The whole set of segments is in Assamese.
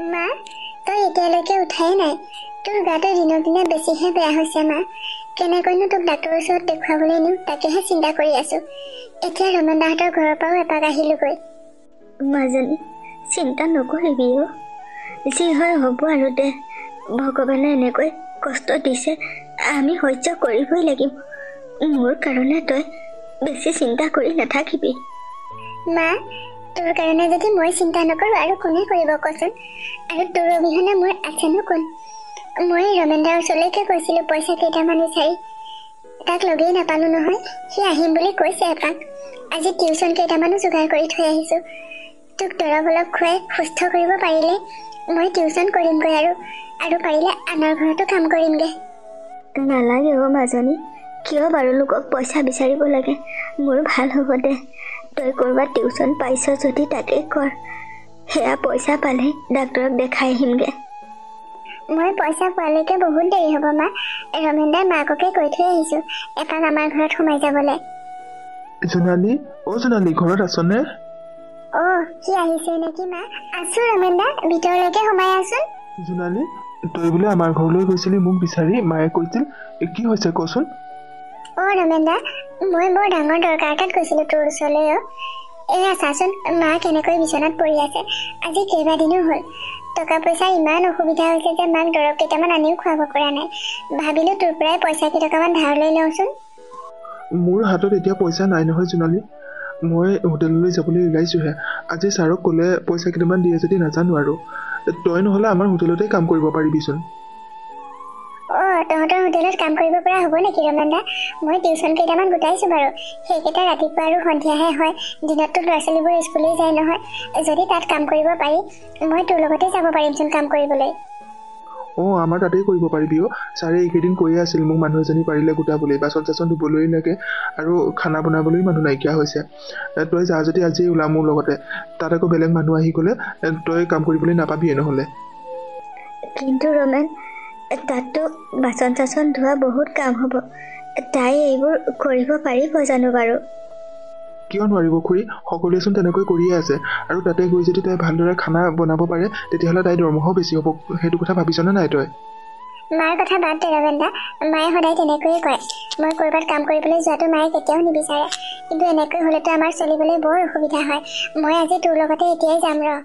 মা, তই এতিয়ালৈকে উঠাই নাই। তোৰ গাটো দিনক দিনে বেছিহে বেয়া হৈছে মা। কেনেকৈনো তোক ডাক্তৰৰ ওচৰত দেখুৱাবলৈ নিওঁ তাকেহে চিন্তা কৰি আছো। এতিয়া ৰমেন দাহঁতৰ ঘৰৰ পৰাও এপাক আহিলোগৈ। মাজনী, চিন্তা নকৰিবি অ। যি হয় হ'ব আৰু দে। ভগৱানে এনেকৈ কষ্ট দিছে, আমি সহ্য কৰিবই লাগিব। মোৰ কাৰণে তই বেছি চিন্তা কৰি নাথাকিবি। মা, তোৰ কাৰণে যদি মই চিন্তা নকৰোঁ আৰু কোনে কৰিব কচোন? আৰু তোৰ অবিহনে মোৰ আছেনো কোন? মই ৰমেন দাৰ ওচৰলৈকে গৈছিলোঁ পইচা কেইটামান বিচাৰি। তাক লগেই নাপালোঁ নহয়। সি আহিম বুলি কৈছে এপাক। আজি টিউচন কেইটামানো যোগাৰ কৰি থৈ আহিছোঁ। তোক দৰৱ অলপ খুৱাই সুস্থ কৰিব পাৰিলে মই টিউচন কৰিমগৈ আৰু পাৰিলে আনৰ ঘৰতো কাম কৰিমগৈ। নালাগে অ মাজনী, কিয় বাৰু লোকক পইচা বিচাৰিব লাগে? মোৰ ভাল হ'ব দে। তই ক'ৰবাত টিউচন পাইছ যদি তাকে কৰ। সেয়া পইচা পালে ডাক্তৰক দেখাই আহিমগে। মই পইচা পোৱালৈকে বহুত দেৰি হ'ব মা। ৰমেন দাৰ মাককে কৈ থৈ আহিছোঁ এপাক আমাৰ ঘৰত সোমাই যাবলৈ। জোনালী, জোনালী ঘৰত আছনে? সি আহিছে নেকি মা? আছো ৰমেন দা, ভিতৰলৈকে সোমাই আছোন। জোনালী, তই বোলে আমাৰ ঘৰলৈ গৈছিলি মোক বিচাৰি, মায়ে কৈছিল। কি হৈছে কচোন? ৰমেন দা, মই বৰ ডাঙৰ দৰকাৰ এটাত গৈছিলো তোৰ ওচৰলৈ। এয়া চাচোন মা কেনেকৈ বিচনাত পৰি আছে। আজি কেইবাদিনো হ'ল। টকা পইচাৰ ইমান অসুবিধা হৈছে যে মাক দৰৱ কেইটামান আনিও খুৱাব পৰা নাই। ভাবিলো তোৰ পৰাই পইচা কেইটকামান ধাৰ লৈ লওঁচোন। মোৰ হাতত এতিয়া পইচা নাই নহয় জোনালী। মই হোটেললৈ যাবলৈ ওলাইছোহে। আজি ছাৰক ক'লে পইচা কেইটামান দিয়ে যদি নাজানো আৰু। তই নহ'লে আমাৰ হোটেলতে কাম কৰিব পাৰিবিচোন। তহঁতৰ হোটেলত কাম কৰিব পৰা হ'ব নেকি ৰমেন দা? মই টিউচন কেইটামান গোটাইছোঁ বাৰু। সেইকেইটা ৰাতিপুৱা আৰু সন্ধিয়াহে হয়। দিনততো ল'ৰা ছোৱালীবোৰ স্কুলেই যায় নহয়। যদি তাত কাম কৰিব পাৰি মই তোৰ লগতে যাব পাৰিমচোন কাম কৰিবলৈ। আমাৰ তাতেই কৰিব পাৰিবি। ছাৰে এইকেইদিন কৈয়ে আছিল মোক মানুহ এজনী পাৰিলে গোটাবলৈ, বাচন চাচন ধুবলৈ লাগে আৰু খানা বনাবলৈ মানুহ নাইকিয়া হৈছে। তই যা যদি আজি ওলা মোৰ লগতে। তাত আকৌ বেলেগ মানুহ আহি গ'লে তই কাম কৰিবলৈ নাপাবিয়ে নহ'লে। কিন্তু ৰমেন, তাততো বাচন চাচন ধোৱা বহুত কাম হ'ব। তাই এইবোৰ কৰিব পাৰিব জানো বাৰু? কিয় নোৱাৰিব খুৰী? সকলোৱেচোন তেনেকৈ কৰিয়ে আছে। আৰু তাতে গৈ যদি তাই ভালদৰে খানা বনাব পাৰে তেতিয়াহ'লে তাইৰ দৰমহাও বেছি হ'ব। সেইটো কথা ভাবিছনে নাই তই? মাৰ কথা বাদ দে ৰমেন দা। মায়ে সদায় তেনেকৈয়ে কয়। মই ক'ৰবাত কাম কৰিবলৈ যোৱাটো মায়ে কেতিয়াও নিবিচাৰে। কিন্তু এনেকৈ হ'লেতো আমাৰ চলিবলৈ বৰ অসুবিধা হয়। মই আজি তোৰ লগতে এতিয়াই যাম ৰ।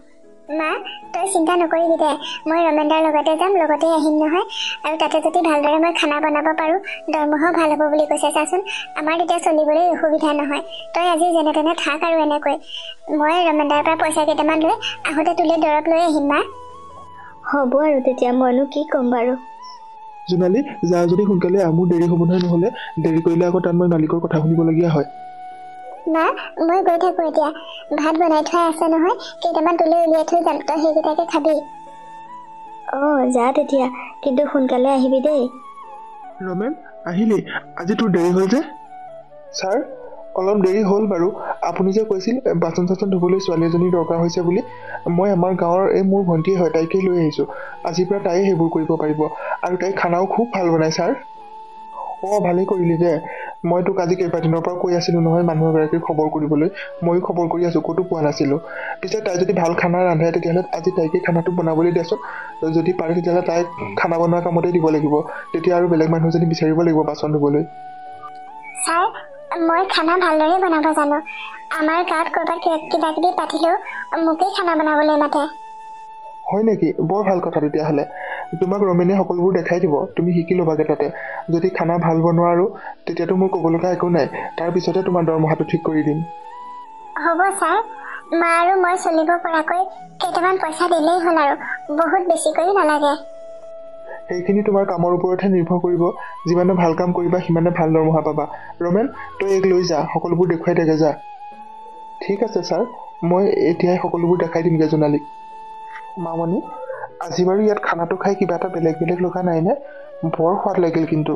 মা, তই চিন্তা নকৰিবি দে। মই ৰমেন দাৰ লগতে যাম, লগতে আহিম নহয়। আৰু তাতে যদি ভালদৰে মই খানা বনাব পাৰোঁ দৰমহাও ভাল হ'ব বুলি কৈছে। চাচোন আমাৰ তেতিয়া চলিবলৈ অসুবিধা নহয়। তই আজি যেনে তেনে থাক আৰু এনেকৈ। মই ৰমেন দাৰ পৰা পইচা কেইটামান লৈ আহোঁতে তোলৈ দৰৱ লৈ আহিম মা। হ'ব আৰু তেতিয়া, মইনো কি ক'ম বাৰু। জোনালী, যা যদি সোনকালে মোৰ দেৰি হ'ব নহয়, নহ'লে দেৰি কৰিলে আকৌ তাত মই মালিকৰ কথা শুনিবলগীয়া হয়। মা, মই গৈ থাকোঁ এতিয়া। ভাত বনাই থোৱা আছে নহয়, কেইটামান তোলৈ উলিয়াই থৈ যাম, তই সেইকেইটাকে খাবি। যা তেতিয়া, কিন্তু সোনকালে আহিবি দেই। ৰমেন, আহিলি? আজি তোৰ দেৰি হ'ল যে? ছাৰ, অলপ দেৰি হ'ল বাৰু। আপুনি যে কৈছিল বাচন চাচন ধুবলৈ ছোৱালী এজনীৰ দৰকাৰ হৈছে বুলি, মই আমাৰ গাঁৱৰ মোৰ ভণ্টিয়ে হয়, তাইকে লৈ আহিছোঁ। আজিৰ পৰা তাই সেইবোৰ কৰিব পাৰিব। আৰু তাই খানাও খুব ভাল বনায় ছাৰ। ভালেই কৰিলি দে। মই তোক আজি কেইবাদিনৰ পৰা কৈ আছিলোঁ নহয় মানুহ এগৰাকীক খবৰ কৰিবলৈ। ময়ো খবৰ কৰি আছোঁ, ক'তো পোৱা নাছিলোঁ। পিছে তাই যদি ভাল খানা ৰান্ধে তেতিয়াহ'লে আজি তাইকে খানাটো বনাবলৈ দিয়াচোন। যদি পাৰে তেতিয়াহ'লে তাইক খানা বনোৱা কামতেই দিব লাগিব। তেতিয়া আৰু বেলেগ মানুহ যদি বিচাৰিব লাগিব বাচন ধুবলৈ। ছাৰ, মই খানা ভালদৰে বনাব জানো। আমাৰ গাঁৱত ক'ৰবাত কিবা কিবি পাতিলেও মোকেই খানা বনাবলৈ মাতে। হয় নেকি? বৰ ভাল কথা তেতিয়াহ'লে। তোমাক ৰমেনে সকলোবোৰ দেখাই দিব, তুমি শিকি ল'বাগে তাতে। যদি খানা ভাল বনোৱা আৰু তেতিয়াতো মোৰ ক'ব লগা একো নাই। তাৰ পিছতে তোমাৰ দৰমহাটো ঠিক কৰি দিম। হ'ব ছাৰ। মা আৰু মই চলিব পৰাকৈ কেইটামান পইচা দিলেই হ'ল আৰু, বহুত বেছিকৈ নালাগে। সেইখিনি তোমাৰ কামৰ ওপৰতহে নিৰ্ভৰ কৰিব। যিমানে ভাল কাম কৰিবা সিমানে ভাল দৰমহা পাবা। ৰমেন, তই এইক লৈ যা, সকলোবোৰ দেখুৱাই থাকে যা। ঠিক আছে ছাৰ, মই এতিয়াই সকলোবোৰ দেখাই দিমগৈ জোনালীক। মামনি, আজি বাৰু ইয়াত খানাটো খাই কিবা এটা বেলেগ বেলেগ লগা নাইনে? বৰ সোৱাদ লাগিল কিন্তু।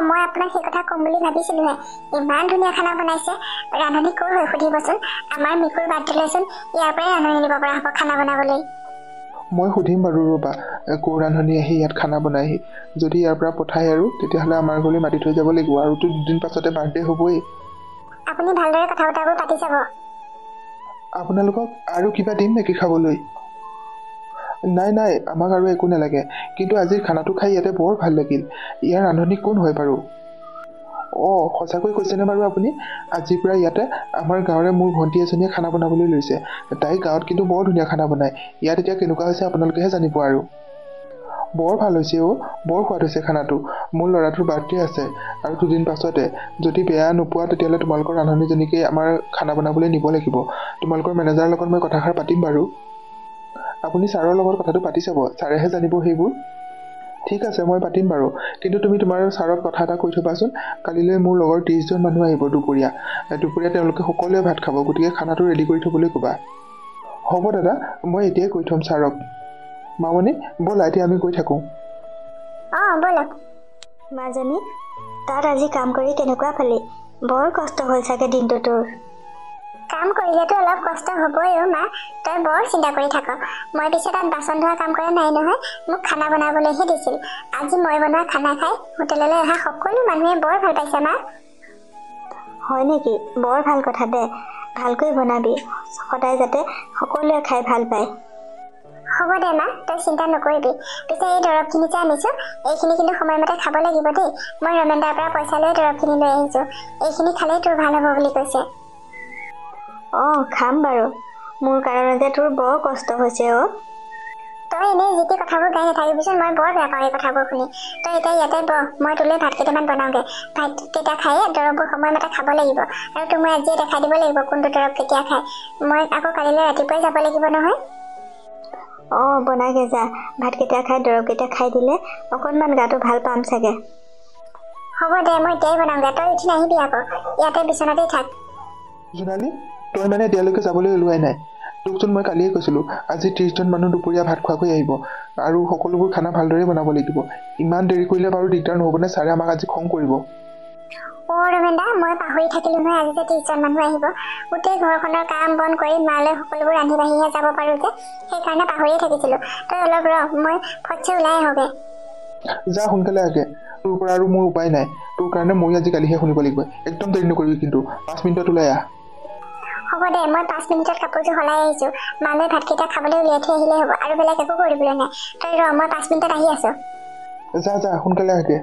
মই আপোনাক সেই কথা ক'ম বুলি ভাবিছিলোঁহে। ইমান ধুনীয়া খানা বনাইছে। ৰান্ধনি ক'ৰ হৈ সুধিবচোন। আমাৰ মিকুৰ বাদ দিলেচোন ইয়াৰ পৰাই ৰান্ধনি দিব পৰা হ'ব খানা বনাবলৈ। মই সুধিম বাৰু ৰ'বা, ক'ৰ ৰান্ধনি আহি ইয়াত খানা বনাইহি। যদি ইয়াৰ পৰা পঠায় আৰু তেতিয়াহ'লে আমাৰ ঘৰলৈ মাতি থৈ যাব লাগিব। আৰুতো দুদিন পাছতে বাৰ্থডে হ'বই। আপুনি ভালদৰে কথা বতৰাবোৰ পাতি যাব। আপোনালোকক আৰু কিবা দিম নেকি খাবলৈ? নাই নাই, আমাক আৰু একো নালাগে, কিন্তু আজিৰ খানাটো খাই ইয়াতে বৰ ভাল লাগিল। ইয়াৰ ৰান্ধনি কোন হয় বাৰু? অঁ, সঁচাকৈ কৈছেনে বাৰু আপুনি? আজিৰ পৰা ইয়াতে আমাৰ গাঁৱৰে মোৰ ভণ্টি এজনীয়ে খানা বনাবলৈ লৈছে। তাই গাঁৱত কিন্তু বৰ ধুনীয়া খানা বনায়। ইয়াত এতিয়া কেনেকুৱা হৈছে আপোনালোকেহে জানিব আৰু। বৰ ভাল হৈছে অ', বৰ সোৱাদ হৈছে খানাটো। মোৰ ল'ৰাটোৰ বাৰ্থডে আছে আৰু 2 দিন পাছতে। যদি বেয়া নোপোৱা তেতিয়াহ'লে তোমালোকৰ ৰান্ধনীজনীকে আমাৰ খানা বনাবলৈ নিব লাগিব। তোমালোকৰ মেনেজাৰৰ লগত মই কথাষাৰ পাতিম বাৰু। আপুনি ছাৰৰ লগত কথাটো পাতি চাব, ছাৰেহে জানিব সেইবোৰ। ঠিক আছে, মই পাতিম বাৰু, কিন্তু তুমি তোমাৰ ছাৰক কথা এটা কৈ থবাচোন। কালিলৈ মোৰ লগৰ 30জন মানুহ আহিব দুপৰীয়া। দুপৰীয়া তেওঁলোকে সকলোৱে ভাত খাব, গতিকে খানাটো ৰেডি কৰি থবলৈ ক'বা। হ'ব দাদা, মই এতিয়াই কৈ থ'ম ছাৰক। মামনি, ব'লা এতিয়া আমি গৈ থাকোঁ। অঁ ব'লক। মাজনী, তাত আজি কাম কৰি কেনেকুৱা পালি? বৰ কষ্ট হ'ল চাগে দিনটো তোৰ। কাম কৰিলেতো অলপ কষ্ট হ'বই অ' মা, তই বৰ চিন্তা কৰি থাক। মই পিছে তাত বাচন ধোৱা কাম কৰা নাই নহয়, মোক খানা বনাবলৈহে দিছিল। আজি মই বনোৱা খানা খাই হোটেললৈ অহা সকলো মানুহে বৰ ভাল পাইছে মা। হয় নেকি? বৰ ভাল কথা দে, ভালকৈ বনাবি, সদায় যাতে সকলোৱে খাই ভাল পায়। হ'ব দে মা, তই চিন্তা নকৰিবি। পিছে এই দৰৱখিনি যে আনিছোঁ, এইখিনি কিন্তু সময়মতে খাব লাগিব দেই। মই ৰমেন্দাৰ পৰা পইচা লৈ দৰৱখিনি লৈ আহিছোঁ। এইখিনি খালেই তোৰ ভাল হ'ব বুলি কৈছে। অঁ, খাম বাৰু। মোৰ কাৰণে যে তোৰ বৰ কষ্ট হৈছে অ'। তই এনেই যি টি কথাবোৰ গাই নাথাকিবিচোন, মই বৰ বেয়া পাওঁ এই কথাবোৰ শুনি। তই এতিয়া ইয়াতে বহ, মই তোলৈ ভাত কেইটামান বনাওঁগৈ। ভাতকেইটা খায়ে দৰৱবোৰ সময়মতে খাব লাগিব। আৰু তোক মই আজিয়ে দেখাই দিব লাগিব কোনটো দৰৱ কেতিয়া খায়। মই আকৌ কালিলৈ ৰাতিপুৱাই যাব লাগিব নহয়। অঁ, বনাগে যা। ভাতকেইটা খাই দৰৱকেইটা খাই দিলে অকণমান গাটো ভাল পাম চাগে। হ'ব দে, মই এতিয়াই বনাওঁগৈ, তই উঠি নাহিবি আকৌ, ইয়াতে বিচনাতেই থাক। জোনালী, তই মানে এতিয়ালৈকে যাবলৈ ওলোৱাই নাই? তোকচোন মই কালিয়ে কৈছিলোঁ, আজি 30জন মানুহ দুপৰীয়া ভাত খোৱাকৈ আহিব আৰু সকলোবোৰ খানা ভালদৰে বনাব লাগিব। ইমান দেৰি কৰিলে বাৰু দিগদাৰ নহ'বনে? ছাৰে আমাক আজি খং কৰিব। অ' ৰমেন্দা, মই পাহৰি থাকিলোঁ নহয়, আজি যে 30জন মানুহ আহিব। গোটেই ঘৰখনৰ কাম বন কৰি মালৈ সকলোবোৰ ৰান্ধি বাঢ়িহে যাব পাৰোঁ যে, সেইকাৰণে পাহৰিয়ে থাকিছিলোঁ। তই অলপ ৰ, মই ফটছে ওলাই আহোঁগৈ। যা সোনকালে আগে, তোৰ পৰা আৰু মোৰ উপায় নাই। তোৰ কাৰণে মই আজি কালিহে শুনিব লাগিব। একদম দেৰি নকৰিবি কিন্তু, 5 মিনিটত ওলাই আহ। হ'ব দে, মই 5 মিনিটত কাপোৰযোৰ সলাই আহিছোঁ। মালৈ ভাতকেইটা খাবলৈ উলিয়াই থৈ আহিলেই হ'ব, আৰু বেলেগ একো কৰিবলৈ নাই। তই ৰ, মই 5 মিনিটত আহি আছোঁ। যা যা, সোনকালে আগে।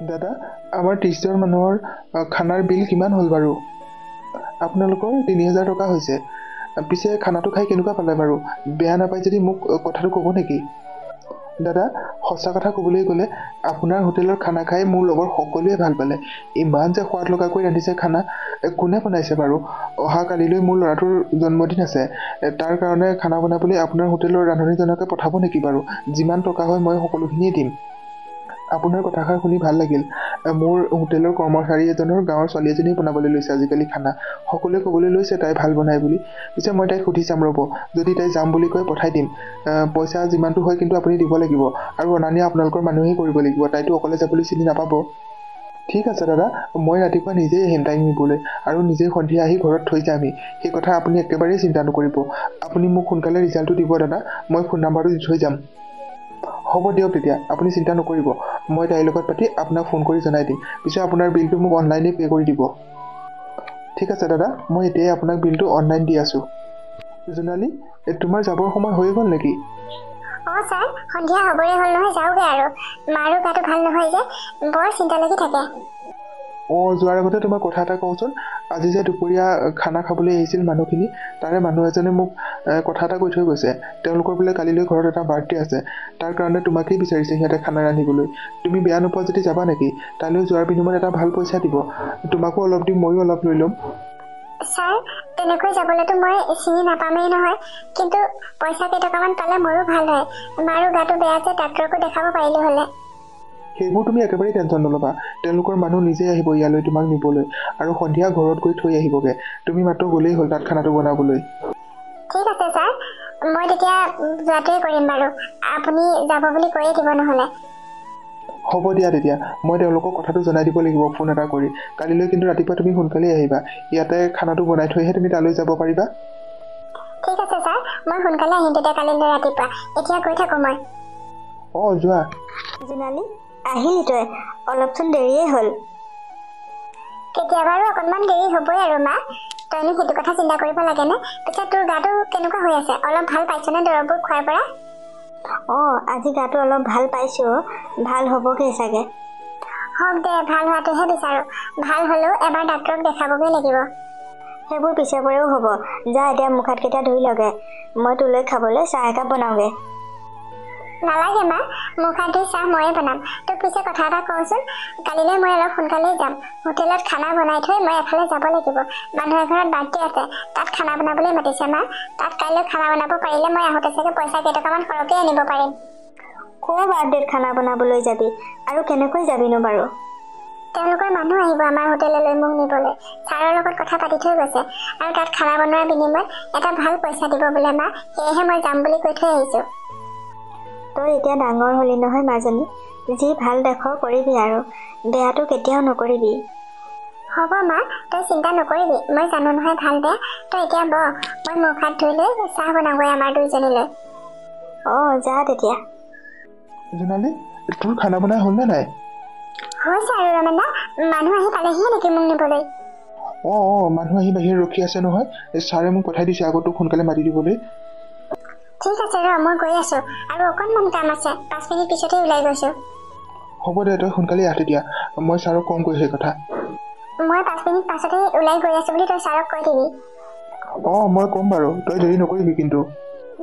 দাদা, আমাৰ 30জন মানুহৰ খানাৰ বিল কিমান হ'ল বাৰু? আপোনালোকৰ 3000 টকা হৈছে। পিছে খানাটো খাই কেনেকুৱা পালে বাৰু? বেয়া নাপায় যদি মোক কথাটো ক'ব নেকি? দাদা, সঁচা কথা ক'বলৈ গ'লে আপোনাৰ হোটেলৰ খানা খাই মোৰ লগৰ সকলোৱে ভাল পালে। ইমান যে সোৱাদ লগাকৈ ৰান্ধিছে খানা। কোনে বনাইছে বাৰু? অহা কালিলৈ মোৰ ল'ৰাটোৰ জন্মদিন আছে। তাৰ কাৰণে খানা বনাবলৈ আপোনাৰ হোটেলৰ ৰান্ধনীজনকে পঠাব নেকি বাৰু? যিমান টকা হয় মই সকলোখিনিয়ে দিম। আপোনাৰ কথাষাৰ শুনি ভাল লাগিল। মোৰ হোটেলৰ কৰ্মচাৰী এজনৰ গাঁৱৰ ছোৱালী এজনীয়ে বনাবলৈ লৈছে আজিকালি খানা। সকলোৱে ক'বলৈ লৈছে তাই ভাল বনায় বুলি। পিছে মই তাইক সুধি চাম ৰ'ব, যদি তাই যাম বুলি কয় পঠাই দিম। পইচা যিমানটো হয় কিন্তু আপুনি দিব লাগিব, আৰু অনা নিয়া আপোনালোকৰ মানুহেই কৰিব লাগিব, তাইতো অকলে যাবলৈ চিনি নাপাব। ঠিক আছে দাদা, মই ৰাতিপুৱা নিজেই আহিম তাইক নিবলৈ, আৰু নিজেই সন্ধিয়া আহি ঘৰত থৈ যামহি। সেই কথা আপুনি একেবাৰেই চিন্তা নকৰিব। আপুনি মোক সোনকালে ৰিজাল্টটো দিব দাদা, মই ফোন নাম্বাৰটো দি থৈ যাম। হ'ব দিয়ক তেতিয়া, আপুনি চিন্তা নকৰিব। মই তাইৰ লগত পাতি আপোনাক ফোন কৰি জনাই দিম। পিছে আপোনাৰ বিলটো মোক অনলাইনে পে' কৰি দিব। ঠিক আছে দাদা, মই এতিয়াই আপোনাক বিলটো অনলাইন দি আছোঁ। জোনালী, তোমাৰ যাবৰ সময় হৈ গ'ল নেকি? অঁ ছাৰ, সন্ধিয়া হ'বৰে হ'ল নহয়, যাওঁগৈ আৰু। মাৰো গাটো ভাল নহয় যে, বৰ চিন্তা লাগি থাকে। অঁ, যোৱাৰ আগতে তোমাক কথা এটা কওঁচোন। আজি যে দুপৰীয়া খানা খাবলৈ আহিছিল মানুহখিনি, তাৰে মানুহ এজনে মোক কথা এটা কৈ থৈ গৈছে। তেওঁলোকৰ বোলে কালিলৈ ঘৰত এটা বাৰ্থডে আছে, তাৰ কাৰণে তোমাকেই বিচাৰিছে সিহঁতে খানা ৰান্ধিবলৈ। তুমি বেয়া নোপোৱা যদি যাবা নেকি? তালৈ যোৱাৰ বিনিময়ত এটা ভাল পইচা দিব। তোমাকো অলপ দিম, ময়ো অলপ লৈ ল'ম। ছাৰ, তেনেকৈ যাবলৈতো মই চিনি নাপামেই নহয়, কিন্তু পইচা কেইটকামান পালে মোৰো ভাল হয়। মাৰো গাটো বেয়া যে, ডাক্তৰকো দেখাব পাৰিলো হ'লে। সেইবোৰ তুমি একেবাৰেই টেনশ্যন নল'বা। তেওঁলোকৰ মানুহ নিজেই আহিব ইয়ালৈ তোমাক নিবলৈ, আৰু সন্ধিয়া ঘৰত গৈ থৈ আহিবগৈ। তুমি মাত্ৰ গ'লেই হ'ল তাত খানাটো বনাবলৈ। ঠিক আছে ছাৰ, মই তেতিয়া যোৱাটোৱে কৰিম বাৰু। আপুনি যাব বুলি কৈয়ে দিব নহ'লে। হ'ব দিয়া তেতিয়া, মই তেওঁলোকক কথাটো জনাই দিব লাগিব ফোন এটা কৰি। কালিলৈ কিন্তু ৰাতিপুৱা তুমি সোনকালেই আহিবা, ইয়াতে খানাটো বনাই থৈহে তুমি তালৈ যাব পাৰিবা। ঠিক আছে ছাৰ, মই সোনকালে আহিম তেতিয়া কালিলৈ ৰাতিপুৱা। এতিয়া গৈ থাকোঁ মই। অঁ, যোৱা। জোনালী, আহিলি তই? অলপচোন দেৰিয়ে হ'ল। কেতিয়াবা আৰু অকণমান দেৰি হ'বই আৰু মা, তইনো সেইটো কথা চিন্তা কৰিব লাগেনে? পিছে তোৰ গাটো কেনেকুৱা হৈ আছে? অলপ ভাল পাইছনে দৰৱবোৰ খোৱাৰ পৰা? অঁ আজি গাটো অলপ ভাল পাইছোঁ ভাল হ'বগৈ চাগে হওক দে ভাল হোৱাটোহে বিচাৰোঁ ভাল হ'লেও এবাৰ ডাক্তৰক দেখাবগৈ লাগিব সেইবোৰ পিছে পৰেও হ'ব যা এতিয়া মুখ হাতকেইটা ধুই লগে মই তোলৈ খাবলৈ চাহ একাপ বনাওঁগৈ নালাগে মা মুখ হাত ধুই চাহ ময়ে বনাম তোক পিছে কথা এটা কওঁচোন কালিলৈ মই অলপ সোনকালেই যাম হোটেলত খানা বনাই থৈ মই এফালে যাব লাগিব মানুহ এঘৰত বাৰ্থডে আছে তাত খানা বনাবলৈ মাতিছে মা তাত কাইলৈ খানা বনাব পাৰিলে মই আহোঁতে চাগে পইচা কেইটকামান সৰহকৈ আনিব পাৰিম ক'ৰ বাৰ্থডেত খানা বনাবলৈ যাবি আৰু কেনেকৈ যাবিনো বাৰু তেওঁলোকৰ মানুহ আহিব আমাৰ হোটেললৈ মোক নিবলৈ ছাৰৰ লগত কথা পাতি থৈ গৈছে আৰু তাত খানা বনোৱাৰ বিনিময়ত এটা ভাল পইচা দিব বোলে মা সেয়েহে মই যাম বুলি কৈ থৈ আহিছোঁ তই এতিয়া ডাঙৰ হ'লি নহয় মাজনী যি ভাল দেখ কৰিবি আৰু বেয়াটো কেতিয়াও নকৰিবি হ'ব মা তই চিন্তা নকৰিবি মই জানো নহয় ভাল বেয়া তই এতিয়া বহ মই মুখ হাত ধুই লৈ চাহ বনাওঁগৈ আমাৰ দুইজনীলৈ অঁ যা তেতিয়া জোনালী তোৰ খানা বনাই হ'ল নে নাই হৈছে আৰু ৰমেন দা মানুহ আহি পালেহিয়ে নেকি মোক নিবলৈ অঁ মানুহ আহি বাহিৰত ৰখি আছে নহয় ছাৰে মোক পঠাই দিছে আকৌ তোক সোনকালে মাতি দিবলৈ ঠিক আছে ৰ মই গৈ আছোঁ আৰু অকণমান কাম আছে 5 মিনিট পিছতেই ওলাই গৈছোঁ হ'ব দে তই সোনকালে আহ তেতিয়া মই ছাৰক কমকৈ সেই কথা মই 5 মিনিট পাছতেই ওলাই গৈ আছোঁ বুলি তই ছাৰক কৈ দিবি অঁ মই ক'ম বাৰু তই দেৰি নকৰিবি কিন্তু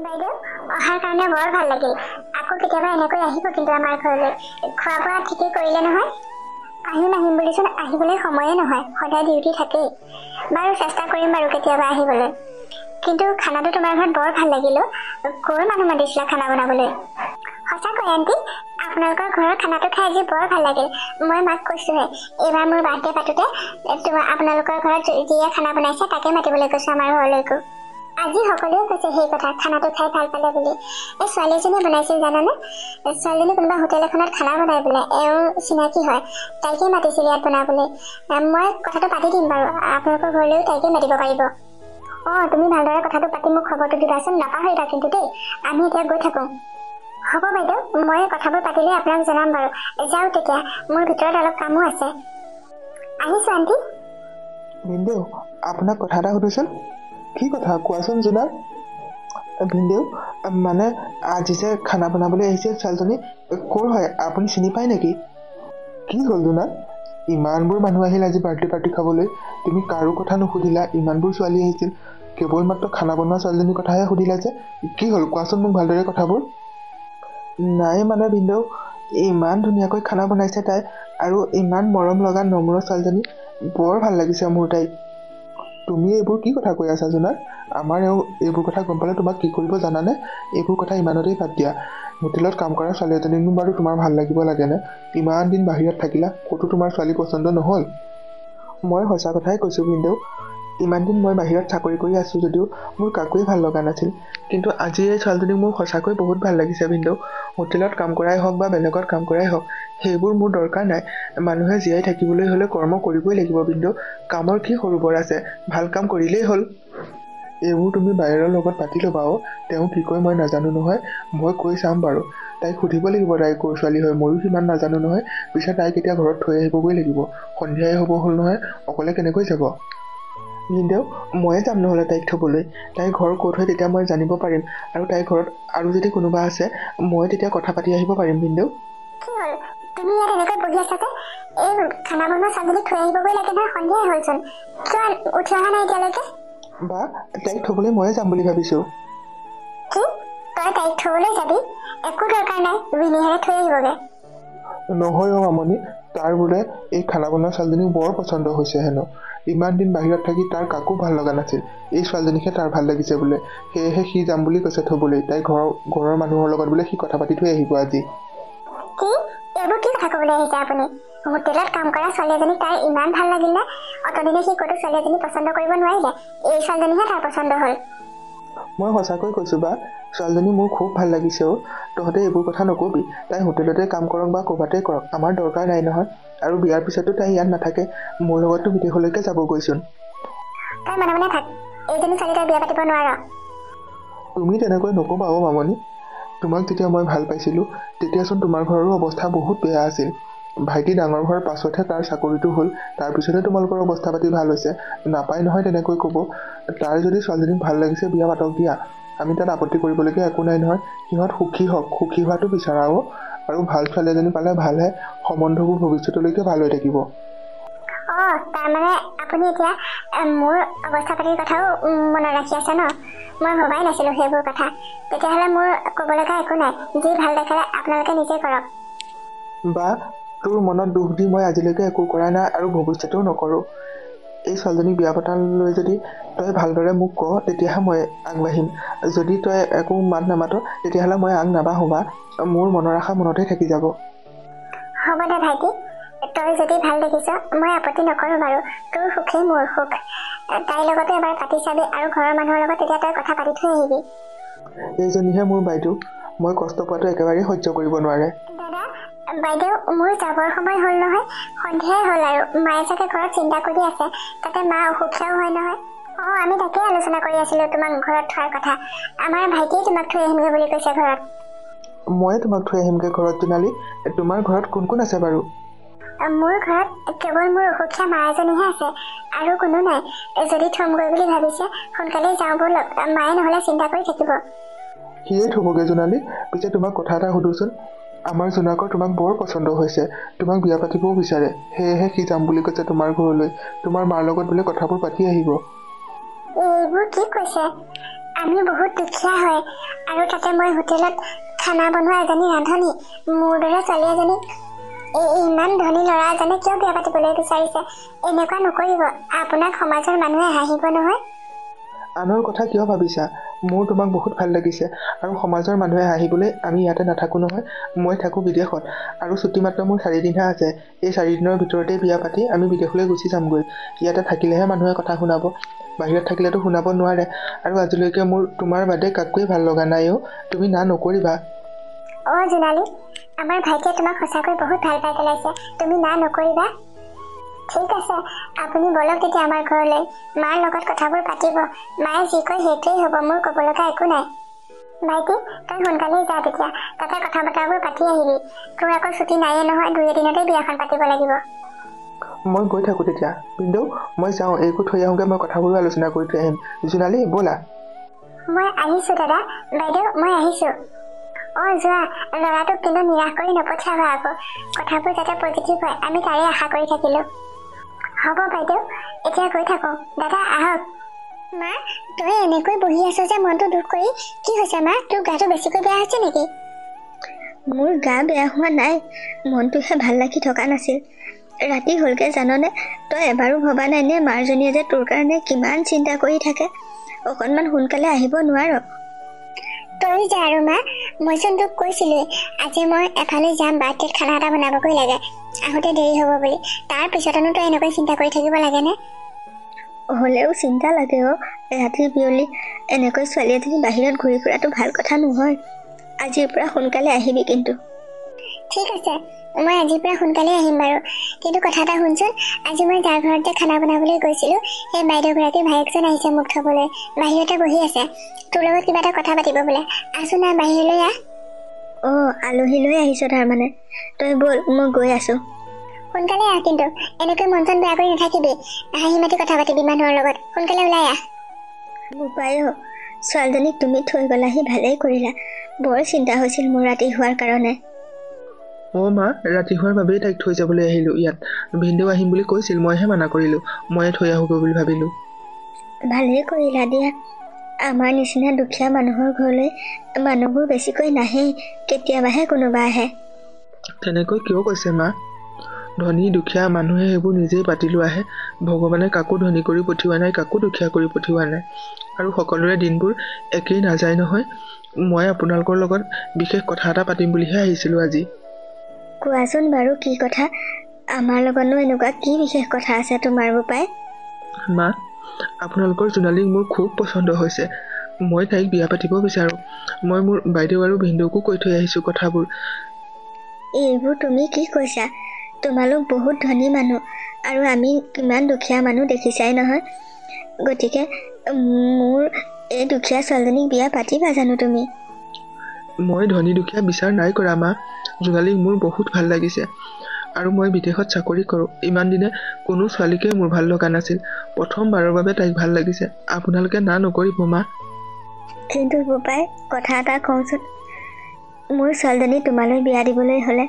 বাইদেউ অহাৰ কাৰণে বৰ ভাল লাগিল আকৌ কেতিয়াবা এনেকৈ আহিব কিন্তু আমাৰ ঘৰলৈ খোৱা বোৱা ঠিকেই কৰিলে নহয় আহিম বুলিচোন আহিবলৈ সময়ে নহয় সদায় ডিউটি থাকেই বাৰু চেষ্টা কৰিম বাৰু কেতিয়াবা আহিবলৈ কিন্তু খানাটো তোমাৰ ঘৰত বৰ ভাল লাগিল ক'ৰ মানুহ মাতিছিলা খানা বনাবলৈ সঁচাকৈ আণ্টি আপোনালোকৰ ঘৰৰ খানাটো খাই আজি বৰ ভাল লাগিল মই মাক কৈছোঁহে এইবাৰ মোৰ বাৰ্থডে পাতোঁতে আপোনালোকৰ ঘৰত যিয়ে খানা বনাইছে তাকে মাতিবলৈ কৈছোঁ আমাৰ ঘৰলৈকো আজি সকলোৱে কৈছে সেই কথা খানাটো খাই ভাল পালে বুলি এই ছোৱালী এজনীয়ে বনাইছিল জানানে ছোৱালীজনী কোনোবা হোটেল এখনত খানা বনাই বোলে এওঁ চিনাকি হয় তাইকে মাতিছিল ইয়াত বনাবলৈ মই কথাটো পাতি দিম বাৰু আপোনালোকৰ ঘৰলৈও তাইকে মাতিব পাৰিব অঁ তুমি ভালদৰে কথাটো পাতি মোক খবৰটো দিবাচোন নাপাহৰিবা কিন্তু দেই আমি এতিয়া গৈ থাকোঁ হ'ব বাইদেউ মই কথাবোৰ পাতিলে আপোনাক জনাম বাৰু যাওঁ তেতিয়া মোৰ ভিতৰত অলপ কামো আছে আহিছোঁ আণ্টি ভিনদেউ আপোনাক কথা এটা সুধোচোন কি কথা কোৱাচোন জোনাল ভিনদেউ মানে আজি যে খানা বনাবলৈ আহিছে ছোৱালীজনী ক'ৰ হয় আপুনি চিনি পায় নেকি কি হ'ল জোনাল ইমানবোৰ মানুহ আহিল আজি বাৰ্থডে পাৰ্টি খাবলৈ তুমি কাৰো কথা নুসুধিলা ইমানবোৰ ছোৱালী আহিছিল কেৱল মাত্ৰ খানা বনোৱা ছোৱালীজনীৰ কথাহে সুধিলা যে কি হ'ল কোৱাচোন মোক ভালদৰে কথাবোৰ নাই মানে ভিনদেউ ইমান ধুনীয়াকৈ খানা বনাইছে তাই আৰু ইমান মৰম লগা নম্ৰ ছোৱালীজনী বৰ ভাল লাগিছে মোৰ তাইক তুমি এইবোৰ কি কথা কৈ আছা জোনাল আমাৰ এইবোৰ কথা গম পালে তোমাক কি কৰিব জানানে এইবোৰ কথা ইমানতেই বাদ দিয়া হোটেলত কাম কৰা ছোৱালী এজনীনো বাৰু তোমাৰ ভাল লাগিব লাগেনে ইমান দিন বাহিৰত থাকিলা ক'তো তোমাৰ ছোৱালী পচন্দ নহ'ল মই সঁচা কথাই কৈছোঁ ভিনদেউ ইমান দিন মই বাহিৰত চাকৰি কৰি আছোঁ যদিও মোৰ কাকোৱেই ভাল লগা নাছিল কিন্তু আজি এই ছোৱালীজনীক মোৰ সঁচাকৈ বহুত ভাল লাগিছে ভিনদেউ হোটেলত কাম কৰাই হওক বা বেলেগত কাম কৰাই হওক সেইবোৰ মোৰ দৰকাৰ নাই মানুহে জীয়াই থাকিবলৈ হ'লে কৰ্ম কৰিবই লাগিব ভিনদেউ কামৰ কি সৰু বৰ আছে ভাল কাম কৰিলেই হ'ল এইবোৰ তুমি বাহিৰৰ লগত পাতি ল'বা তেওঁ কি কয় মই নাজানো নহয় মই কৈ চাম বাৰু তাইক সুধিব লাগিব তাই ক'ৰ ছোৱালী হয় ময়ো সিমান নাজানো নহয় পিছত তাইক এতিয়া ঘৰত থৈ আহিবগৈ লাগিব সন্ধিয়াই হ'ব হ'ল নহয় অকলে কেনেকৈ যাব ভিনদেউ ময়ে যাম নহ'লে তাইক থ'বলৈ তাইৰ ঘৰ ক'ত হয় তেতিয়া মই জানিব পাৰিম আৰু তাইৰ ঘৰত আৰু যদি কোনোবা আছে মই তেতিয়া কথা পাতি আহিব পাৰিম ভিনদেউ কি হ'ল তুমি ইয়াত এনেকৈ বহি আছা যে এই খানা বনোৱা ছোৱালীজনীক থৈ আহিবগৈ লাগে নহয় সন্ধিয়াই হ'লচোন কিয় উঠি অহা নাই এতিয়ালৈকে বা তাইক থ'বলৈ ময়ে যাম বুলি ভাবিছোঁ কি তই তাইক থ'বলৈ যাবি একো দৰকাৰ নাই বিনিহাৰে থৈ আহিবগৈ নহয় মামনি তাৰ বোলে এই খানা বনোৱা ছোৱালীজনীক বৰ পচন্দ হৈছে হেনো ইমান দিন বাহিৰত থাকি তাৰ কাকো ভাল লগা নাছিল এই ছোৱালীজনীকহে তাৰ ভাল লাগিছে বোলে সেয়েহে সি যাম বুলি কৈছে থ'বলৈ তাই ঘৰৰ মানুহৰ লগত বোলে সি কথা পাতি থৈ আহিব আজি কি এইবোৰ কি কথা ক'বলৈ আহিছে আপুনি হোটেলত কাম কৰা ছোৱালী এজনীক তাৰ ইমান ভাল লাগিল নে অতদিনে সি ক'তো ছোৱালী এজনী পচন্দ কৰিব নোৱাৰিলে এই ছোৱালীজনীহে তাৰ পচন্দ হ'ল মই সঁচাকৈ কৈছোঁ বা ছোৱালীজনী মোৰ খুব ভাল লাগিছে তহঁতে এইবোৰ কথা নকবি তাই হোটেলতে কাম কৰক বা ক'ৰবাতে কৰক আমাৰ দৰকাৰ নাই নহয় আৰু বিয়াৰ পিছতো তাই ইয়াত নাথাকে মোৰ লগততো বিদেশলৈকে যাবগৈচোন তই মনে মনে থাক এইজনী ছোৱালী তই বিয়া পাতিব নোৱাৰ তুমি তেনেকৈ নক'বা মামনি তোমাক যেতিয়া মই ভাল পাইছিলোঁ তেতিয়াচোন তোমাৰ ঘৰৰো অৱস্থা বহুত বেয়া আছিল ভাইটি ডাঙৰ হোৱাৰ পাছতহে তাৰ চাকৰিটো হ'ল তাৰপিছতহে তোমালোকৰ অৱস্থা পাতি ভাল হৈছে নাপায় নহয় তেনেকৈ ক'ব তাৰ যদি ছোৱালীজনীক ভাল লাগিছে বিয়া পাতক দিয়া আমি তাত আপত্তি কৰিবলগীয়া একো নাই নহয়। সিহঁত সুখী হওক, সুখী হোৱাটো বিচাৰাও, আৰু ভাল ছোৱালী এজনী পালে ভালহে, সম্বন্ধবোৰ ভৱিষ্যতলৈকে ভাল হৈ থাকিব। তাৰমানে আপুনি এতিয়া মোৰ অৱস্থা পাতিৰ কথাও মনত ৰাখি আছে ন? মই ভবাই নাছিলোঁ সেইবোৰ কথা। তেতিয়াহ'লে মোৰ ক'ব লগা একো নাই, যি ভাল দেখালে আপোনালোকে নিজে কৰক। বা তোৰ মনত দুখ দি মই আজিলৈকে একো কৰা নাই আৰু ভৱিষ্যতেও নকৰোঁ। এই ছোৱালীজনীক বিয়া পতালৈ যদি তই ভালদৰে মোক ক, তেতিয়াহে মই আগবাঢ়িম। যদি তই একো মাত নামাত, তেতিয়াহ'লে মই আগ নাবাঢ়ো বা মোৰ মনৰ আশা মনতে থাকি যাব। হ'ব দে ভাইটি, তই যদি ভাল দেখিছ মই আপত্তি নকৰোঁ বাৰু। তোৰ সুখেই মোৰ সুখ। তাইৰ লগতো এবাৰ পাতি চাবি আৰু ঘৰৰ মানুহৰ লগত তেতিয়া তই কথা পাতি থৈ আহিবি। এইজনীহে মোৰ বাইদেউ, মই কষ্ট পোৱাটো একেবাৰেই সহ্য কৰিব নোৱাৰে। দাদা, বাইদেউ মোৰ যাবৰ সময় হ'ল নহয়, সন্ধিয়াই হ'ল আৰু। মায়ে চাগে ঘৰত চিন্তা কৰি আছে, তাতে মা অসুখীয়াও হয় নহয়। আমি তাকেই আলোচনা কৰি আছিলোঁ তোমাক ঘৰত থোৱাৰ কথা। আমাৰ ভাইটিয়ে তোমাক থৈ আহিমগৈ বুলি কৈছে ঘৰত। ময়ে তোমাক থৈ আহিমগৈ ঘৰত। জোনালী, তোমাৰ ঘৰত কোন কোন আছে বাৰু? মোৰ ঘৰত কেৱল মোৰ অসুখীয়া মা এজনীহে আছে, আৰু কোনো নাই। যদি থমগৈ বুলি ভাবিছে সোনকালেই যাওঁ ব'লক, মায়ে নহ'লে চিন্তা কৰি থাকিব। সিয়েই থ'বগৈ জোনালী। পিছে তোমাক কথা এটা সুধোচোন। আমাৰ জোনাকৰ তোমাক বৰ পচন্দ হৈছে, তোমাক বিয়া পাতিবও বিচাৰে। সেয়েহে সি যাম বুলি কৈছে তোমাৰ ঘৰলৈ। তোমাৰ মাৰ লগত বোলে কথাবোৰ পাতি আহিব। এইবোৰ কি কৈছে? আমি বহুত দুখীয়া হয়, আৰু তাতে মই হোটেলত খানা বনোৱা এজনী ৰান্ধনী। মোৰ দৰে ছোৱালী এজনীক ইমান ধনী ল'ৰা এজনে কিয় বিয়া পাতিবলৈ বিচাৰিছে? এনেকুৱা নকৰিব, আপোনাক সমাজৰ মানুহে হাঁহিব নহয়। আনৰ কথা কিয় ভাবিছা? মোৰ তোমাক বহুত ভাল লাগিছে, আৰু সমাজৰ মানুহে হাঁহিবলৈ আমি ইয়াতে নাথাকোঁ নহয়। মই থাকোঁ বিদেশত, আৰু ছুটি মাত্ৰ মোৰ 4 দিনহে আছে। এই 4 দিনৰ ভিতৰতে বিয়া পাতি আমি বিদেশলৈ গুচি যামগৈ। ইয়াতে থাকিলেহে মানুহে কথা শুনাব, বাহিৰত থাকিলেতো শুনাব নোৱাৰে। আৰু আজিলৈকে মোৰ তোমাৰ বাদে কাকোৱেই ভাল লগা নাই। তুমি না নকৰিবা। জোনালী, আমাৰ ভাইটিয়ে তোমাক সঁচাকৈ বহুত ভাল পাই পেলাইছে, তুমি না নকৰিবা। ঠিক আছে, আপুনি বলক তেতিয়া আমাৰ ঘৰলৈ। মাৰ লগত কথাবোৰ পাতিব, মায়ে যি কয় সেইটোৱেই হ'ব, মোৰ ক'ব লগা একো নাই। ভাইটি, তই সোনকালেই যা তেতিয়া, তাতে কথা বতৰাবোৰ পাতি আহিবি। তোৰ আকৌ ছুটি নায়েই নহয়, 2 এদিনতে বিয়াখন পাতিব লাগিব। মই গৈ থাকোঁ তেতিয়া। কিন্তু মই যাওঁ, এইবোৰ থৈ আহোঁগৈ, মই কথাবোৰো আলোচনা কৰি থৈ আহিম। জোনালী, ব'লা। মই আহিছোঁ দাদা। বাইদেউ, মই আহিছোঁ। যোৱা। ল'ৰাটোক কিন্তু নিৰাশ কৰি নপঠিয়াবা আকৌ। কথাবোৰ যাতে পজিটিভ হয়, আমি তাৰে আশা কৰি থাকিলোঁ। হ'ব বাইদেউ, এতিয়া গৈ থাকোঁ। দাদা আহক। মা, তই এনেকৈ বহি আছ যে মনটো দুখ কৰি? কি হৈছে মা, তোৰ গাটো বেছিকৈ বেয়া হৈছে নেকি? মোৰ গা বেয়া হোৱা নাই, মনটোহে ভাল লাগি থকা নাছিল। ৰাতি হ'লগৈ জাননে? তই এবাৰো ভবা নাই নে মাৰজনীয়ে যে তোৰ কাৰণে কিমান চিন্তা কৰি থাকে? অকণমান সোনকালে আহিব নোৱাৰ? তই যা আৰু মা, মইচোন তোক কৈছিলোৱেই আজি মই এফালে যাম, বাৰ্থডেত খানা এটা বনাবগৈ লাগে, আহোঁতে দেৰি হ'ব বুলি। তাৰ পিছতনো তই এনেকৈ চিন্তা কৰি থাকিব লাগেনে? হ'লেও চিন্তা লাগে ৰাতি বিয়লি এনেকৈ ছোৱালী এজনী বাহিৰত ঘূৰি ফুৰাটো ভাল কথা নহয়। আজিৰ পৰা সোনকালে আহিবি কিন্তু। ঠিক আছে, মই আজিৰ পৰা সোনকালে আহিম বাৰু। কিন্তু কথা এটা শুনচোন, আজি মই যাৰ ঘৰত যে খানা বনাবলৈ গৈছিলোঁ, সেই বাইদেউগৰাকীৰ ভায়েকজন আহিছে মোক থ'বলৈ। বাহিৰতে বহি আছে, তোৰ লগত কিবা এটা কথা পাতিব বোলে। আছোন না, বাহিৰলৈ আহ। আলহী লৈ আহিছ তাৰমানে? তই ব'ল, মই গৈ আছোঁ। সোনকালে আহ কিন্তু, এনেকৈ মন চন বেয়া কৰি নাথাকিবি। হাঁহি মাতি কথা পাতিবি মানুহৰ লগত। সোনকালে ওলাই আহ। বোপাই, ছোৱালীজনীক তুমি থৈ গ'লাহি, ভালেই কৰিলা। বৰ চিন্তা হৈছিল মোৰ ৰাতি হোৱাৰ কাৰণে। মা, ৰাতি হোৱাৰ বাবেই তাইক থৈ যাবলৈ আহিলোঁ ইয়াত। ভিনদেউ আহিম বুলি কৈছিল, মইহে মানা কৰিলোঁ। ময়ে থৈ আহোঁগৈ বুলি ভাবিলোঁ। ভালেই কৰিলা দিয়া। আমাৰ নিচিনা দুখীয়া মানুহৰ ঘৰলৈ মানুহবোৰ বেছিকৈ নাহেই, কেতিয়াবাহে কোনোবা আহে। তেনেকৈ কিয় কৈছে মা? ধনী দুখীয়া মানুহে সেইবোৰ নিজেই পাতি লোৱা আহে। ভগৱানে কাকো ধনী কৰি পঠিওৱা নাই, কাকো দুখীয়া কৰি পঠিওৱা নাই। আৰু সকলোৰে দিনবোৰ একেই নাযায় নহয়। মই আপোনালোকৰ লগত বিশেষ কথা এটা পাতিম বুলিহে আহিছিলোঁ আজি। কোৱাচোন বাৰু কি কথা? আমাৰ লগতনো এনেকুৱা কি বিশেষ কথা আছে তোমাৰ বোপাই? মা, আপোনালোকৰ জোনালীক মোৰ খুব পচন্দ হৈছে। মই তাইক বিয়া পাতিব বিচাৰোঁ। মই মোৰ বাইদেউ আৰু ভিনদেউকো কৈ থৈ আহিছোঁ কথাবোৰ। এইবোৰ তুমি কি কৈছা? তোমালোক বহুত ধনী মানুহ, আৰু আমি কিমান দুখীয়া মানুহ দেখিছাই নহয়। গতিকে মোৰ এই দুখীয়া ছোৱালীজনীক বিয়া পাতিবা জানো তুমি? মই ধনী দুখীয়া বিচাৰ নাই কৰা মা। জোনালীক মোৰ বহুত ভাল লাগিছে, আৰু মই বিদেশত চাকৰি কৰোঁ। ইমান দিনে কোনো ছোৱালীকে মোৰ ভাল লগা নাছিল। প্ৰথমবাৰৰ বাবে তাইক ভাল লাগিছে। আপোনালোকে না নকৰিব মা। কিন্তু বোপাই কথা এটা কওঁচোন, মোৰ ছোৱালীজনী তোমালৈ বিয়া দিবলৈ হ'লে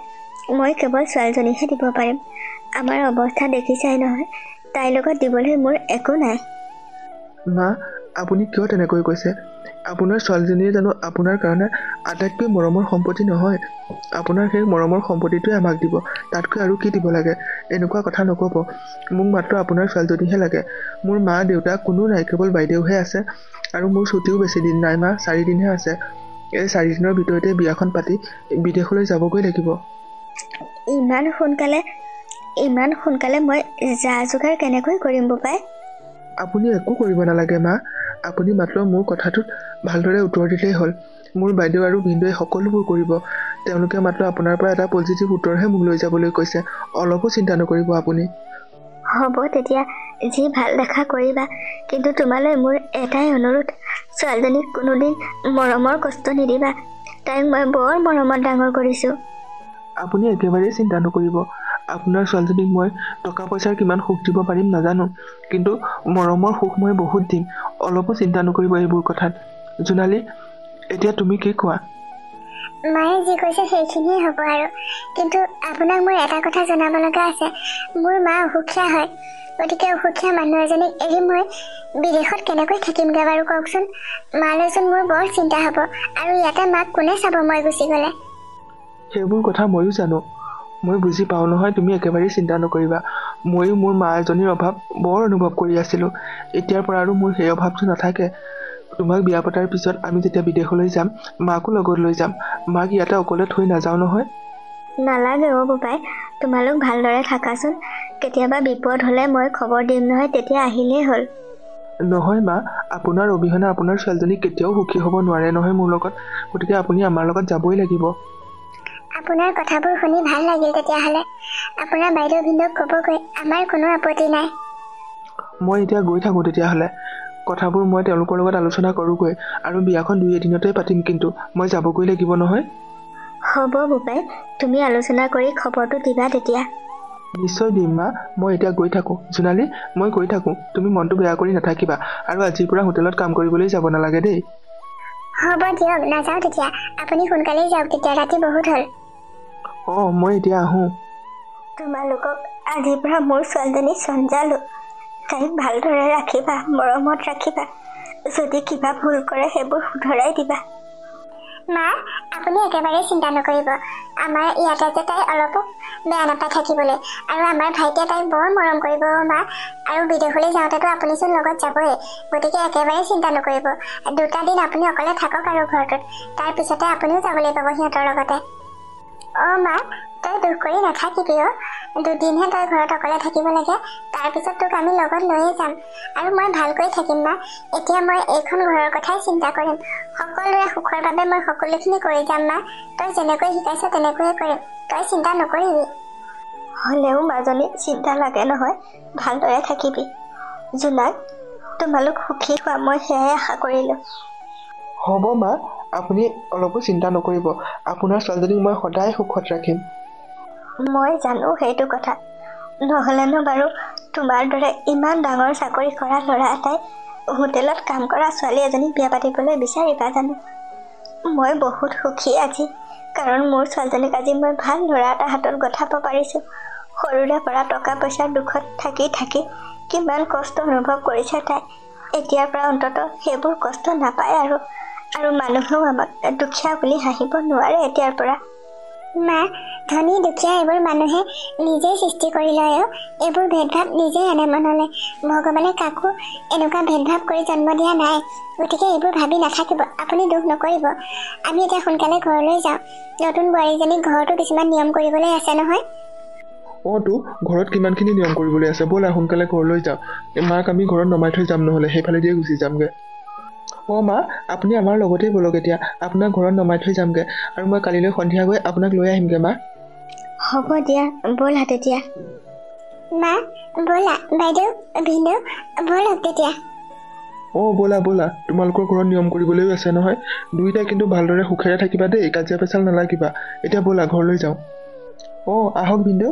মই কেৱল ছোৱালীজনীহে দিব পাৰিম। আমাৰ অৱস্থা দেখিছাই নহয়, তাইৰ লগত দিবলৈ মোৰ একো নাই। মা, আপুনি কিয় তেনেকৈ কৈছে? আপোনাৰ ছোৱালীজনীয়ে জানো আপোনাৰ কাৰণে আটাইতকৈ মৰমৰ সম্পত্তি নহয়? আপোনাৰ সেই মৰমৰ সম্পত্তিটোৱে আমাক দিব, তাতকৈ আৰু কি দিব লাগে? এনেকুৱা কথা নক'ব। মোক মাত্ৰ আপোনাৰ ছোৱালীজনীহে লাগে। মোৰ মা দেউতা কোনো নাই, কেৱল বাইদেউহে আছে। আৰু মোৰ ছুটিও বেছি দিন নাই মা, 4 দিনহে আছে। এই 4 দিনৰ ভিতৰতে বিয়াখন পাতি বিদেশলৈ যাবগৈ লাগিব। ইমান সোনকালে মই যা যোগাৰ কেনেকৈ কৰিম বোপাই? আপুনি একো কৰিব নালাগে মা। আপুনি মাত্ৰ মোৰ কথাটোত ভালদৰে উত্তৰ দিলেই হ'ল। মোৰ বাইদেউ আৰু ভিনদেউৱে সকলোবোৰ কৰিব। তেওঁলোকে মাত্ৰ আপোনাৰ পৰা এটা পজিটিভ উত্তৰহে মোক লৈ যাবলৈ কৈছে। অলপো চিন্তা নকৰিব আপুনি। হ'ব তেতিয়া, যি ভাল দেখা কৰিবা। কিন্তু তোমালৈ মোৰ এটাই অনুৰোধ, ছোৱালীজনীক কোনোদিন মৰমৰ কষ্ট নিদিবা। তাইক মই বৰ মৰমত ডাঙৰ কৰিছোঁ। আপুনি একেবাৰেই চিন্তা নকৰিব। আপোনাৰ ছোৱালীজনীক মই টকা পইচাৰ কিমান সুখ দিব পাৰিম নাজানো, কিন্তু মৰমৰ সুখ মই বহুত দিম। অলপো চিন্তা নকৰিব এইবোৰ কথাত। জোনালী, এতিয়া তুমি কি কোৱা? মায়ে যি কৈছে সেইখিনিয়ে হ'ব আৰু। কিন্তু আপোনাক মোৰ এটা কথা জনাব লগা আছে। মোৰ মা অসুখীয়া হয়, গতিকে অসুখীয়া মানুহ এজনীক এৰি মই বিদেশত কেনেকৈ থাকিমগৈ বাৰু কওকচোন? মালৈচোন মোৰ বৰ চিন্তা হ'ব, আৰু ইয়াতে মাক কোনে চাব মই গুচি গ'লে? সেইবোৰ কথা ময়ো জানো, মই বুজি পাওঁ নহয়। তুমি একেবাৰেই চিন্তা নকৰিবা। ময়ো মোৰ মা এজনীৰ অভাৱ বৰ অনুভৱ কৰি আছিলোঁ। এতিয়াৰ পৰা আৰু মোৰ সেই অভাৱটো নাথাকে। তোমাক বিয়া পতাৰ পিছত আমি যেতিয়া বিদেশলৈ যাম, মাকো লগত লৈ যাম। মাক ইয়াতে অকলে থৈ নাযাওঁ নহয়। নালাগে অ' বোপাই, তোমালোক ভালদৰে থাকাচোন। কেতিয়াবা বিপদ হ'লে মই খবৰ দিম নহয়, তেতিয়া আহিলেই হ'ল। নহয় মা, আপোনাৰ অবিহনে আপোনাৰ ছোৱালীজনী কেতিয়াও সুখী হ'ব নোৱাৰে নহয় মোৰ লগত। গতিকে আপুনি আমাৰ লগত যাবই লাগিব। আপোনাৰ কথাবোৰ শুনি ভাল লাগিল তেতিয়াহ'লে। আপোনাৰ বাইদেউ ভিনদেউক ক'বগৈ, আমাৰ কোনো আপত্তি নাই। মই এতিয়া গৈ থাকোঁ তেতিয়াহ'লে। কথাবোৰ মই তেওঁলোকৰ লগত আলোচনা কৰোঁগৈ, আৰু বিয়াখন 2 এদিনতে পাতিম। কিন্তু মই যাবগৈ লাগিব নহয়। হ'ব বোপাই, তুমি আলোচনা কৰি খবৰটো দিবা তেতিয়া। নিশ্চয় দিম মা। মই এতিয়া গৈ থাকোঁ। জোনালী, মই গৈ থাকোঁ। তুমি মনটো বেয়া কৰি নাথাকিবা, আৰু আজিৰ পৰা হোটেলত কাম কৰিবলৈ যাব নালাগে দেই। হ'ব দিয়ক, নাযাওঁ তেতিয়া। আপুনি সোনকালেই যাওক তেতিয়া, ৰাতি বহুত হ'ল। অঁ, মই এতিয়া আহোঁ। তোমালোকক আজিৰ পৰা মোৰ ছোৱালীজনী চঞ্জালো। তাইক ভালদৰে ৰাখিবা, মৰমত ৰাখিবা। যদি কিবা ভুল কৰে সেইবোৰ শুধৰাই দিবা। মা, আপুনি একেবাৰেই চিন্তা নকৰিব। আমাৰ ইয়াতে যে তাই অলপো বেয়া নাপায় থাকিবলৈ, আৰু আমাৰ ভাইটিয়ে তাইক বৰ মৰম কৰিব মা। আৰু বিদেশলৈ যাওঁতেতো আপুনিচোন লগত যাবই, গতিকে একেবাৰেই চিন্তা নকৰিব। 2টা দিন আপুনি অকলে থাকক আৰু ঘৰটোত, তাৰপিছতে আপুনিও যাবলৈ পাব সিহঁতৰ লগতে। অঁ মা, তই দুখ কৰি নাথাকিবি অ'। 2 দিনহে তই ঘৰত অকলে থাকিব লাগে, তাৰপিছত তোক আমি লগত লৈয়ে যাম। আৰু মই ভালকৈ থাকিম মা। এতিয়া মই এইখন ঘৰৰ কথাই চিন্তা কৰিম। সকলোৰে সুখৰ বাবে মই সকলোখিনি কৰি যাম মা। তই যেনেকৈ শিকাইছ তেনেকৈয়ে কৰিম, তই চিন্তা নকৰিবি। হ'লেও মাজনী চিন্তা লাগে নহয়, ভালদৰে থাকিবি। জোনাক, তোমালোক সুখী হোৱা, মই সেয়াই আশা কৰিলোঁ। হ'ব মা, আপুনি অলপো চিন্তা নকৰিব। আপোনাৰ ছোৱালীজনীক মই সদায় সুখত ৰাখিম। মই জানো সেইটো কথা। নহ'লেনো বাৰু তোমাৰ দৰে ইমান ডাঙৰ চাকৰি কৰা ল'ৰা এটাই হোটেলত কাম কৰা ছোৱালী এজনীক বিয়া পাতিবলৈ বিচাৰিবা জানো? মই বহুত সুখী আজি, কাৰণ মোৰ ছোৱালীজনীক আজি মই ভাল ল'ৰা এটা হাতত গঠাব পাৰিছোঁ। সৰুৰে পৰা টকা পইচাৰ দুখত থাকি থাকি কিমান কষ্ট অনুভৱ কৰিছে তাই। এতিয়াৰ পৰা অন্ততঃ সেইবোৰ কষ্ট নাপায় আৰু মানুহেও আমাক দুখীয়া বুলি হাঁহিব নোৱাৰে এতিয়াৰ পৰা। মা, ধনী দুখীয়া এইবোৰ মানুহে নিজেই সৃষ্টি কৰি লয়। এইবোৰ ভেদভাৱ নিজেই আনে মনলৈ। ভগৱানে কাকো এনেকুৱা ভেদভাৱ কৰি জন্ম দিয়া নাই, গতিকে এইবোৰ ভাবি নাথাকিব। আপুনি দুখ নকৰিব। আমি এতিয়া সোনকালে ঘৰলৈ যাওঁ। নতুন বোৱাৰীজনীক ঘৰতো কিছুমান নিয়ম কৰিবলৈ আছে নহয়। অঁ তো, ঘৰত কিমানখিনি নিয়ম কৰিবলৈ আছে। ব'লা সোনকালে ঘৰলৈ যাওঁ। মাক আমি ঘৰত নমাই থৈ যাম, নহ'লে সেইফালে দিয়ে গুচি যামগৈ। অঁ মা, আপুনি আমাৰ লগতেই ব'লক এতিয়া। আপোনাক ঘৰত নমাই থৈ যামগৈ, আৰু মই কালিলৈ সন্ধিয়া গৈ আপোনাক লৈ আহিমগৈ মা। হ'ব দিয়া, ব'লা তেতিয়া। মা, ব'লা। বাইদেউ, ভিনদেউ, ব'লক তেতিয়া। অঁ ব'লা ব'লা, তোমালোকৰ ঘৰত নিয়ম কৰিবলৈও আছে নহয়। দুয়োটাই কিন্তু ভালদৰে সুখেৰে থাকিবা দেই, কাজিয়া পেচাল নালাগিবা। এতিয়া ব'লা ঘৰলৈ যাওঁ। অঁ আহক ভিনদেউ।